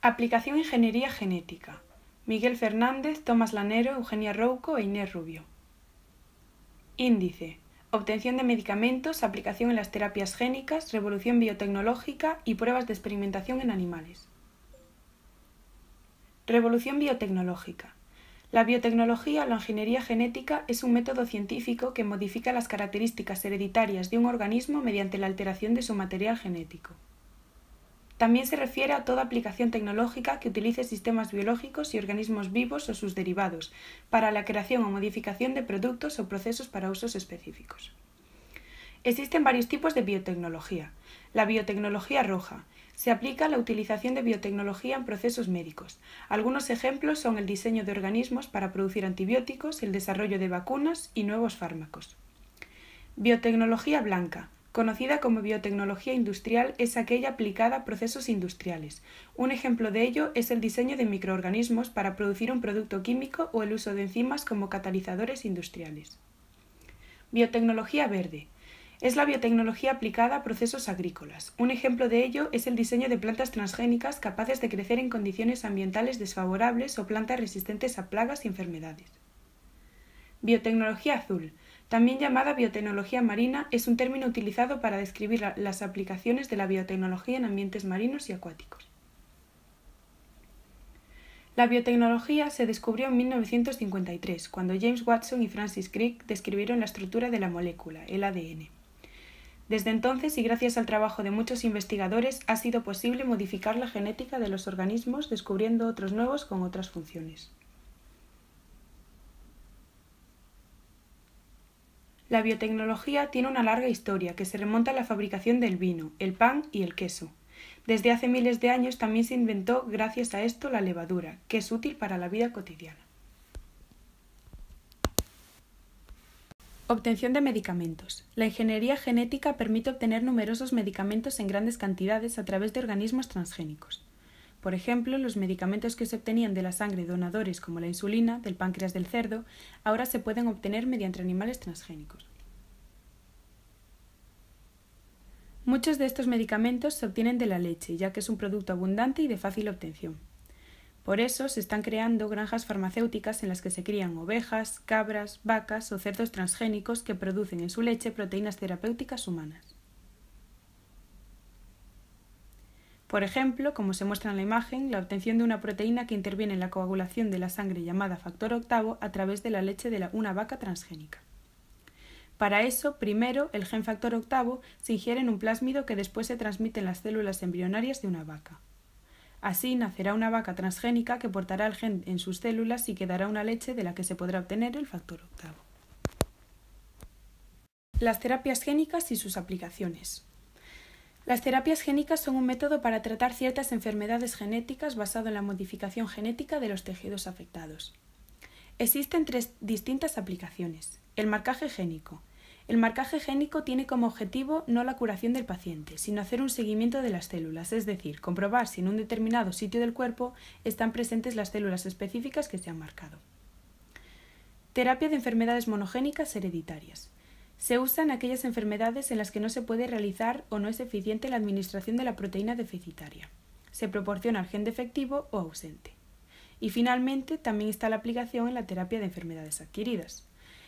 Aplicación Ingeniería Genética. Miguel Fernández, Tomás Lanero, Eugenia Rouco e Inés Rubio. Índice. Obtención de medicamentos, aplicación en las terapias génicas, revolución biotecnológica y pruebas de experimentación en animales. Revolución biotecnológica. La biotecnología o la ingeniería genética es un método científico que modifica las características hereditarias de un organismo mediante la alteración de su material genético. También se refiere a toda aplicación tecnológica que utilice sistemas biológicos y organismos vivos o sus derivados para la creación o modificación de productos o procesos para usos específicos. Existen varios tipos de biotecnología. La biotecnología roja. Se aplica la utilización de biotecnología en procesos médicos. Algunos ejemplos son el diseño de organismos para producir antibióticos, el desarrollo de vacunas y nuevos fármacos. Biotecnología blanca. Conocida como biotecnología industrial, es aquella aplicada a procesos industriales. Un ejemplo de ello es el diseño de microorganismos para producir un producto químico o el uso de enzimas como catalizadores industriales. Biotecnología verde. Es la biotecnología aplicada a procesos agrícolas. Un ejemplo de ello es el diseño de plantas transgénicas capaces de crecer en condiciones ambientales desfavorables o plantas resistentes a plagas y enfermedades. Biotecnología azul. También llamada biotecnología marina, es un término utilizado para describir las aplicaciones de la biotecnología en ambientes marinos y acuáticos. La biotecnología se descubrió en 1953, cuando James Watson y Francis Crick describieron la estructura de la molécula, el ADN. Desde entonces, y gracias al trabajo de muchos investigadores, ha sido posible modificar la genética de los organismos, descubriendo otros nuevos con otras funciones. La biotecnología tiene una larga historia que se remonta a la fabricación del vino, el pan y el queso. Desde hace miles de años también se inventó gracias a esto la levadura, que es útil para la vida cotidiana. Obtención de medicamentos. La ingeniería genética permite obtener numerosos medicamentos en grandes cantidades a través de organismos transgénicos. Por ejemplo, los medicamentos que se obtenían de la sangre de donadores como la insulina, del páncreas del cerdo, ahora se pueden obtener mediante animales transgénicos. Muchos de estos medicamentos se obtienen de la leche, ya que es un producto abundante y de fácil obtención. Por eso se están creando granjas farmacéuticas en las que se crían ovejas, cabras, vacas o cerdos transgénicos que producen en su leche proteínas terapéuticas humanas. Por ejemplo, como se muestra en la imagen, la obtención de una proteína que interviene en la coagulación de la sangre llamada factor octavo a través de la leche de una vaca transgénica. Para eso, primero, el gen factor octavo se ingiere en un plásmido que después se transmite en las células embrionarias de una vaca. Así nacerá una vaca transgénica que portará el gen en sus células y quedará una leche de la que se podrá obtener el factor octavo. Las terapias génicas y sus aplicaciones. Las terapias génicas son un método para tratar ciertas enfermedades genéticas basado en la modificación genética de los tejidos afectados. Existen tres distintas aplicaciones. El marcaje génico. El marcaje génico tiene como objetivo no la curación del paciente, sino hacer un seguimiento de las células, es decir, comprobar si en un determinado sitio del cuerpo están presentes las células específicas que se han marcado. Terapia de enfermedades monogénicas hereditarias. Se usa en aquellas enfermedades en las que no se puede realizar o no es eficiente la administración de la proteína deficitaria. Se proporciona el gen defectivo o ausente. Y finalmente, también está la aplicación en la terapia de enfermedades adquiridas.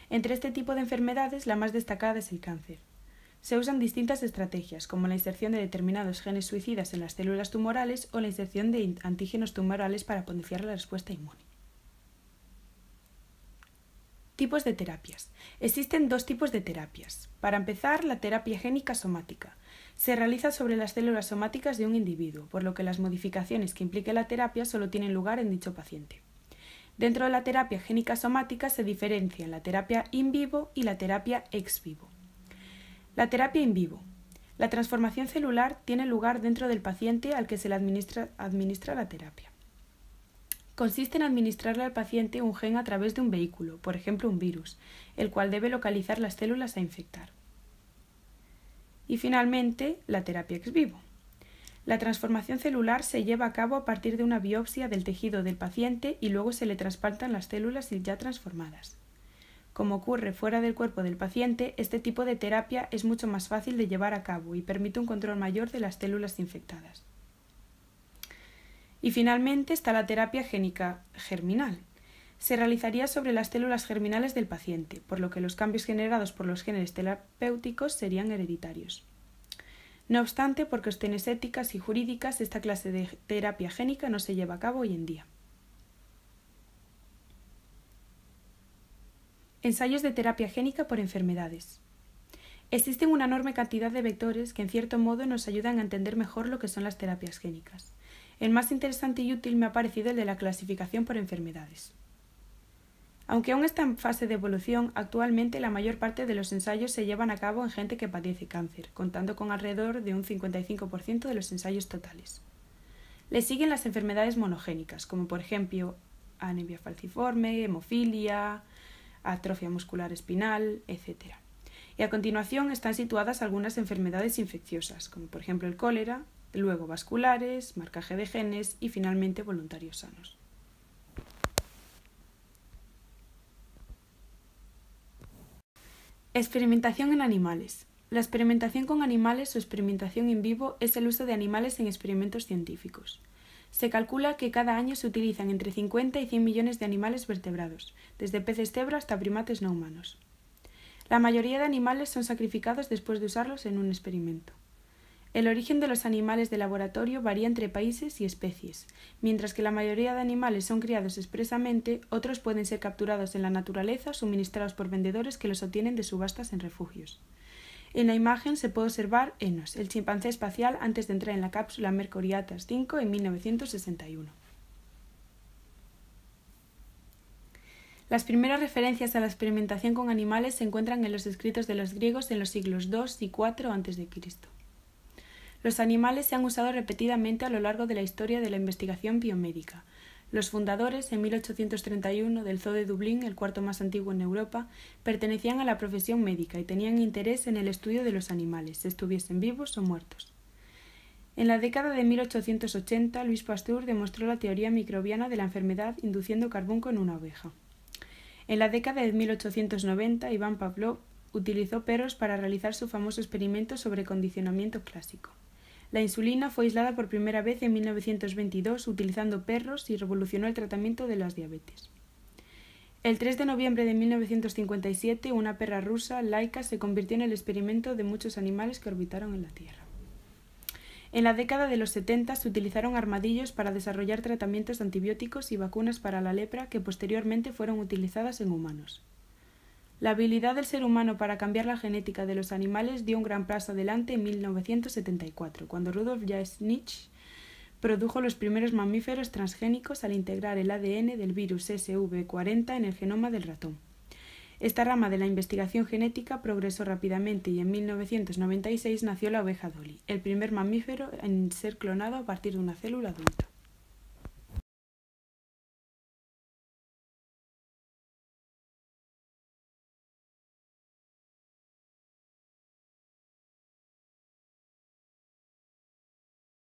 Entre este tipo de enfermedades, la más destacada es el cáncer. Se usan distintas estrategias, como la inserción de determinados genes suicidas en las células tumorales o la inserción de antígenos tumorales para potenciar la respuesta inmune. Tipos de terapias. Existen dos tipos de terapias. Para empezar, la terapia génica somática. Se realiza sobre las células somáticas de un individuo, por lo que las modificaciones que implique la terapia solo tienen lugar en dicho paciente. Dentro de la terapia génica somática se diferencian la terapia in vivo y la terapia ex vivo. La terapia in vivo. La transformación celular tiene lugar dentro del paciente al que se le administra la terapia. Consiste en administrarle al paciente un gen a través de un vehículo, por ejemplo un virus, el cual debe localizar las células a infectar. Y finalmente, la terapia ex vivo. La transformación celular se lleva a cabo a partir de una biopsia del tejido del paciente y luego se le trasplantan las células ya transformadas. Como ocurre fuera del cuerpo del paciente, este tipo de terapia es mucho más fácil de llevar a cabo y permite un control mayor de las células infectadas. Y finalmente está la terapia génica germinal. Se realizaría sobre las células germinales del paciente, por lo que los cambios generados por los genes terapéuticos serían hereditarios. No obstante, por cuestiones éticas y jurídicas, esta clase de terapia génica no se lleva a cabo hoy en día. Ensayos de terapia génica por enfermedades. Existen una enorme cantidad de vectores que en cierto modo nos ayudan a entender mejor lo que son las terapias génicas. El más interesante y útil me ha parecido el de la clasificación por enfermedades. Aunque aún está en fase de evolución, actualmente la mayor parte de los ensayos se llevan a cabo en gente que padece cáncer, contando con alrededor de un 55% de los ensayos totales. Le siguen las enfermedades monogénicas, como por ejemplo anemia falciforme, hemofilia, atrofia muscular espinal, etc. Y a continuación están situadas algunas enfermedades infecciosas, como por ejemplo el cólera, luego vasculares, marcaje de genes y finalmente voluntarios sanos. Experimentación en animales. La experimentación con animales o experimentación in vivo es el uso de animales en experimentos científicos. Se calcula que cada año se utilizan entre 50 y 100 millones de animales vertebrados, desde peces cebra hasta primates no humanos. La mayoría de animales son sacrificados después de usarlos en un experimento. El origen de los animales de laboratorio varía entre países y especies. Mientras que la mayoría de animales son criados expresamente, otros pueden ser capturados en la naturaleza o suministrados por vendedores que los obtienen de subastas en refugios. En la imagen se puede observar Enos, el chimpancé espacial antes de entrar en la cápsula Mercuriatas 5 en 1961. Las primeras referencias a la experimentación con animales se encuentran en los escritos de los griegos en los siglos II y IV a.C. Los animales se han usado repetidamente a lo largo de la historia de la investigación biomédica. Los fundadores, en 1831, del Zoo de Dublín, el cuarto más antiguo en Europa, pertenecían a la profesión médica y tenían interés en el estudio de los animales, estuviesen vivos o muertos. En la década de 1880, Louis Pasteur demostró la teoría microbiana de la enfermedad induciendo carbunco en una oveja. En la década de 1890, Iván Pavlov utilizó perros para realizar su famoso experimento sobre condicionamiento clásico. La insulina fue aislada por primera vez en 1922 utilizando perros y revolucionó el tratamiento de las diabetes. El 3 de noviembre de 1957, una perra rusa, Laika, se convirtió en el experimento de muchos animales que orbitaron en la Tierra. En la década de los 70 se utilizaron armadillos para desarrollar tratamientos antibióticos y vacunas para la lepra que posteriormente fueron utilizadas en humanos. La habilidad del ser humano para cambiar la genética de los animales dio un gran paso adelante en 1974, cuando Rudolf Jaschnitz produjo los primeros mamíferos transgénicos al integrar el ADN del virus SV40 en el genoma del ratón. Esta rama de la investigación genética progresó rápidamente y en 1996 nació la oveja Dolly, el primer mamífero en ser clonado a partir de una célula adulta.